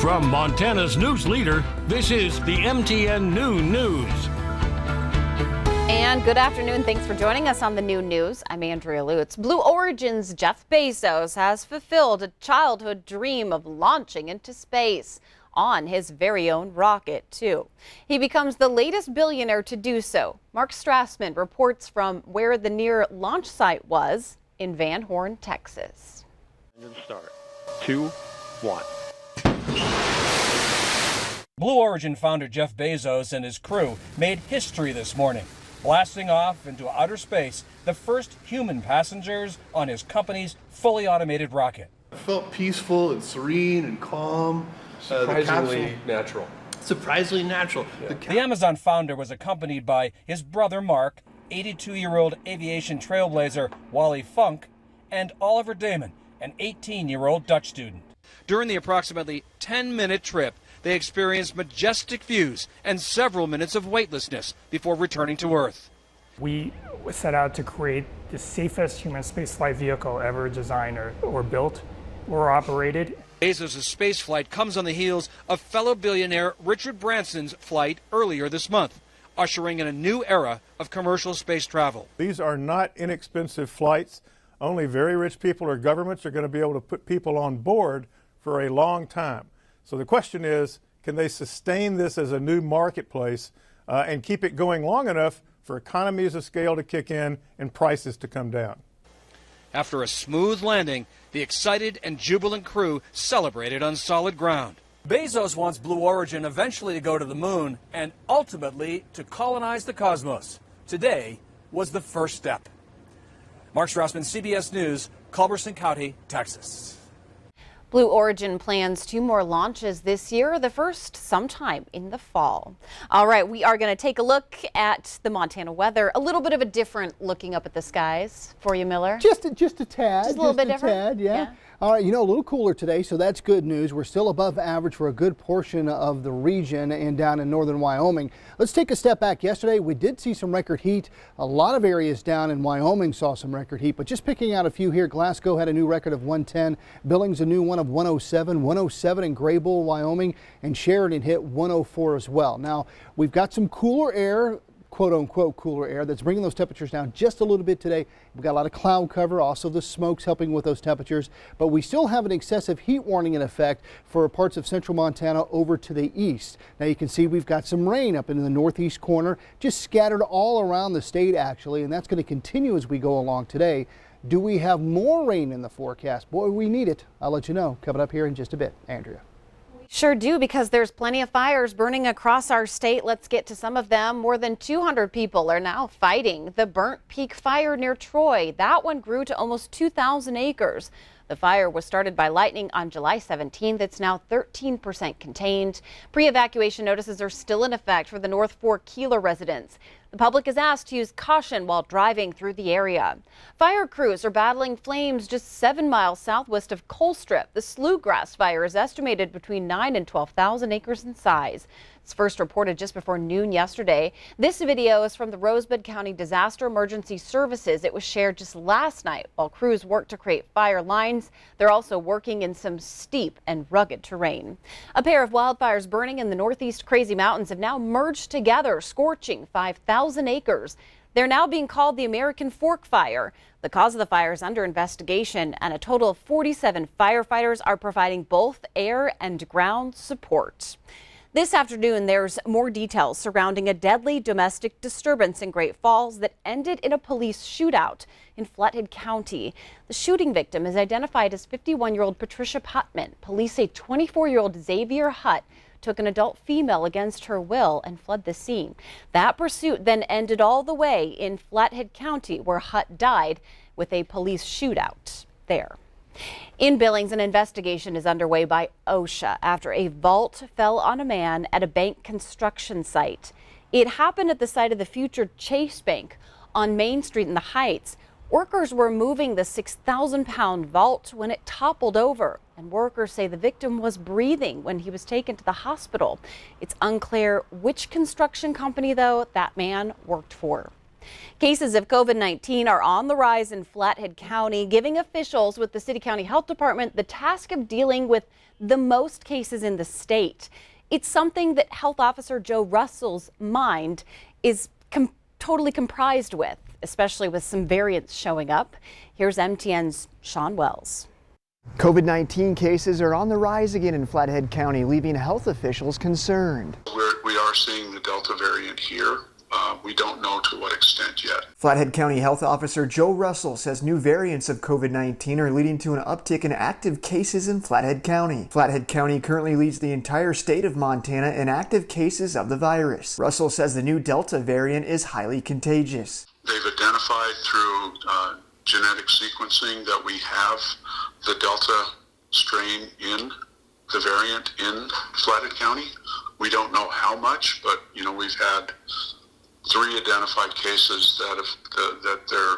From Montana's news leader, this is the MTN Noon News. And good afternoon. Thanks for joining us on the Noon News. I'm Andrea Lutz. Blue Origin's Jeff Bezos has fulfilled a childhood dream of launching into space on his very own rocket, too. He becomes the latest billionaire to do so. Mark Strassman reports from where the near launch site was in Van Horn, Texas. Engine start. 2, 1. Blue Origin founder Jeff Bezos and his crew made history this morning, blasting off into outer space the first human passengers on his company's fully automated rocket. It felt peaceful and serene and calm. Surprisingly natural. Surprisingly natural. Yeah. The Amazon founder was accompanied by his brother Mark, 82-year-old aviation trailblazer Wally Funk, and Oliver Damon, an 18-year-old Dutch student. During the approximately 10-minute trip, they experienced majestic views and several minutes of weightlessness before returning to Earth. We set out to create the safest human spaceflight vehicle ever designed or built or operated. Bezos' space flight comes on the heels of fellow billionaire Richard Branson's flight earlier this month, ushering in a new era of commercial space travel. These are not inexpensive flights. Only very rich people or governments are going to be able to put people on board for a long time. So the question is, can they sustain this as a new marketplace and keep it going long enough for economies of scale to kick in and prices to come down? After a smooth landing, the excited and jubilant crew celebrated on solid ground. Bezos wants Blue Origin eventually to go to the moon and ultimately to colonize the cosmos. Today was the first step. Mark Strassman, CBS News, Culberson County, Texas. Blue Origin plans 2 more launches this year, the first sometime in the fall. All right, we are going to take a look at the Montana weather. A little bit of a different looking up at the skies for you, Miller. Just a tad. Just a little bit different? Tad, yeah. All right, a little cooler today, so that's good news. We're still above average for a good portion of the region and down in northern Wyoming. Let's take a step back. Yesterday, we did see some record heat. A lot of areas down in Wyoming saw some record heat, but just picking out a few here. Glasgow had a new record of 110. Billings, a new one of 107. 107 in Graybull, Wyoming, and Sheridan hit 104 as well. Now, we've got some cooler air, quote-unquote cooler air, that's bringing those temperatures down just a little bit today. We've got a lot of cloud cover, also the smoke's helping with those temperatures, but we still have an excessive heat warning in effect for parts of central Montana over to the east. Now you can see we've got some rain up in the northeast corner, just scattered all around the state actually, and that's going to continue as we go along today. Do we have more rain in the forecast? Boy, we need it. I'll let you know coming up here in just a bit. Andrea. Sure do, because there's plenty of fires burning across our state. Let's get to some of them. More than 200 people are now fighting the Burnt Peak fire near Troy. That one grew to almost 2,000 acres. The fire was started by lightning on July 17th. It's now 13% contained. Pre-evacuation notices are still in effect for the North Fork Keeler residents. The public is asked to use caution while driving through the area. Fire crews are battling flames just 7 miles southwest of Colstrip. The Slewgrass fire is estimated between 9,000 and 12,000 acres in size. It's first reported just before noon yesterday. This video is from the Rosebud County Disaster Emergency Services. It was shared just last night while crews work to create fire lines. They're also working in some steep and rugged terrain. A pair of wildfires burning in the northeast Crazy Mountains have now merged together, scorching 5,000 acres. They're now being called the American Fork Fire. The cause of the fire is under investigation, and a total of 47 firefighters are providing both air and ground support. This afternoon, there's more details surrounding a deadly domestic disturbance in Great Falls that ended in a police shootout in Flathead County. The shooting victim is identified as 51-year-old Patricia Putman. Police say 24-year-old Xavier Hutt took an adult female against her will and fled the scene. That pursuit then ended all the way in Flathead County, where Hutt died with a police shootout there. In Billings, an investigation is underway by OSHA after a vault fell on a man at a bank construction site. It happened at the site of the future Chase Bank on Main Street in the Heights. Workers were moving the 6,000-pound vault when it toppled over, and workers say the victim was breathing when he was taken to the hospital. It's unclear which construction company, though, that man worked for. Cases of COVID-19 are on the rise in Flathead County, giving officials with the City County Health Department the task of dealing with the most cases in the state. It's something that Health Officer Joe Russell's mind is totally comprised with, especially with some variants showing up. Here's MTN's Sean Wells. COVID-19 cases are on the rise again in Flathead County, leaving health officials concerned. We are seeing the Delta variant here. We don't know to what extent yet. Flathead County Health Officer Joe Russell says new variants of COVID-19 are leading to an uptick in active cases in Flathead County. Flathead County currently leads the entire state of Montana in active cases of the virus. Russell says the new Delta variant is highly contagious. They've identified through genetic sequencing that we have the Delta strain in the variant in Flathead County. We don't know how much, but we've had 3 identified cases that their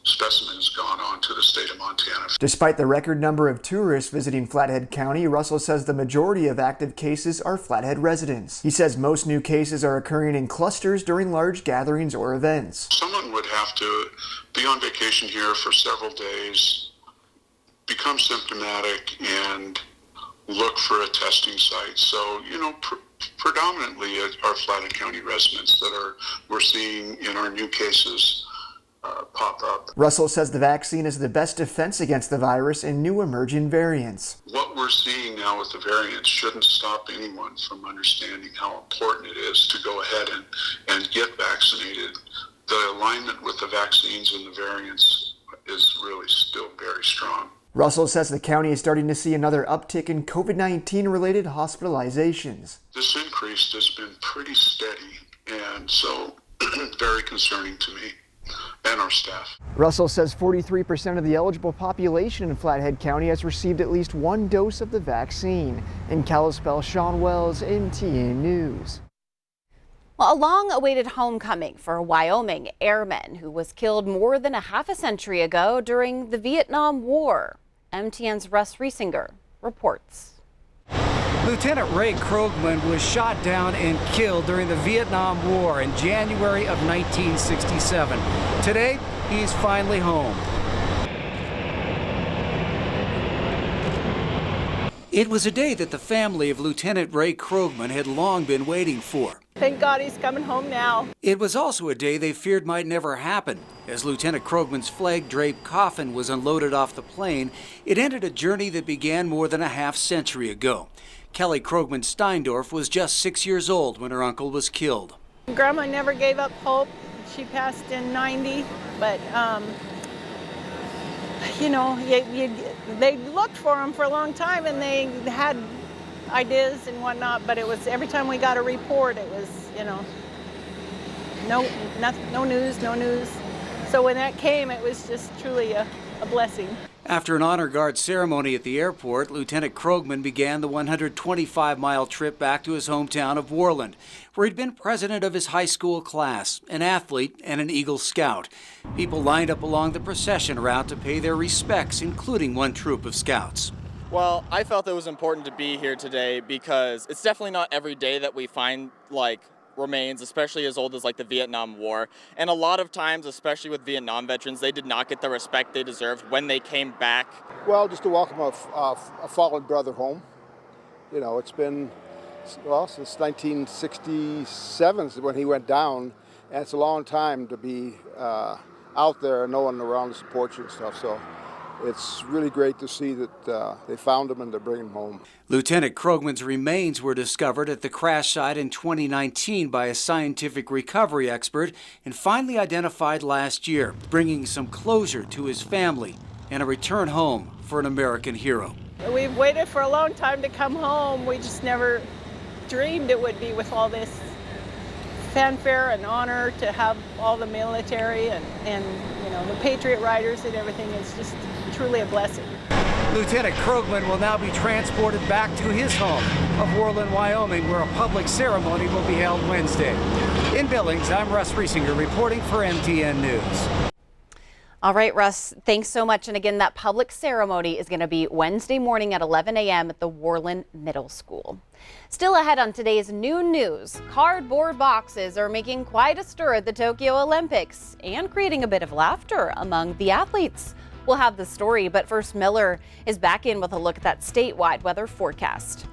specimen has gone on to the state of Montana. Despite the record number of tourists visiting Flathead County, Russell says the majority of active cases are Flathead residents. He says most new cases are occurring in clusters during large gatherings or events. Someone would have to be on vacation here for several days, become symptomatic, and look for a testing site. So, predominantly are Flathead County residents that we're seeing in our new cases pop up. Russell says the vaccine is the best defense against the virus and new emerging variants. What we're seeing now with the variants shouldn't stop anyone from understanding how important it is to go ahead and get vaccinated. The alignment with the vaccines and the variants is really still very strong. Russell says the county is starting to see another uptick in COVID-19 related hospitalizations. This increase has been pretty steady, and so very concerning to me and our staff. Russell says 43% of the eligible population in Flathead County has received at least 1 dose of the vaccine. In Kalispell, Sean Wells, MTN News. Well, a long-awaited homecoming for a Wyoming airman who was killed more than a half a century ago during the Vietnam War. MTN's Russ Riesinger reports. Lieutenant Ray Krogman was shot down and killed during the Vietnam War in January of 1967. Today, he's finally home. It was a day that the family of Lieutenant Ray Krogman had long been waiting for. Thank God he's coming home now. It was also a day they feared might never happen. As Lieutenant Krogman's flag-draped coffin was unloaded off the plane, it ended a journey that began more than a half-century ago. Kelly Krogman Steindorf was just 6 years old when her uncle was killed. Grandma never gave up hope. She passed in 90, but they looked for him for a long time, and they had ideas and whatnot, but it was every time we got a report, it was, no news. So when that came, it was just truly a blessing. After an honor guard ceremony at the airport, Lieutenant Krogman began the 125-mile trip back to his hometown of Worland, where he'd been president of his high school class, an athlete, and an Eagle Scout. People lined up along the procession route to pay their respects, including one troop of Scouts. Well, I felt it was important to be here today because it's definitely not every day that we find remains, especially as old as the Vietnam War. And a lot of times, especially with Vietnam veterans, they did not get the respect they deserved when they came back. Well, just to welcome a fallen brother home. It's been, since 1967 when he went down, and it's a long time to be out there and no one around to support you and stuff. So it's really great to see that they found him and they're bringing him home. Lieutenant Krogman's remains were discovered at the crash site in 2019 by a scientific recovery expert and finally identified last year, bringing some closure to his family and a return home for an American hero. We've waited for a long time to come home. We just never dreamed it would be with all this fanfare and honor to have all the military and the Patriot Riders and everything. It's just truly a blessing. Lieutenant Krogman will now be transported back to his home of Worland, Wyoming, where a public ceremony will be held Wednesday. In Billings, I'm Russ Riesinger reporting for MTN News. All right, Russ, thanks so much. And again, that public ceremony is going to be Wednesday morning at 11 a.m. at the Worland Middle School. Still ahead on today's noon news, cardboard boxes are making quite a stir at the Tokyo Olympics and creating a bit of laughter among the athletes. We'll have the story, but first Miller is back in with a look at that statewide weather forecast.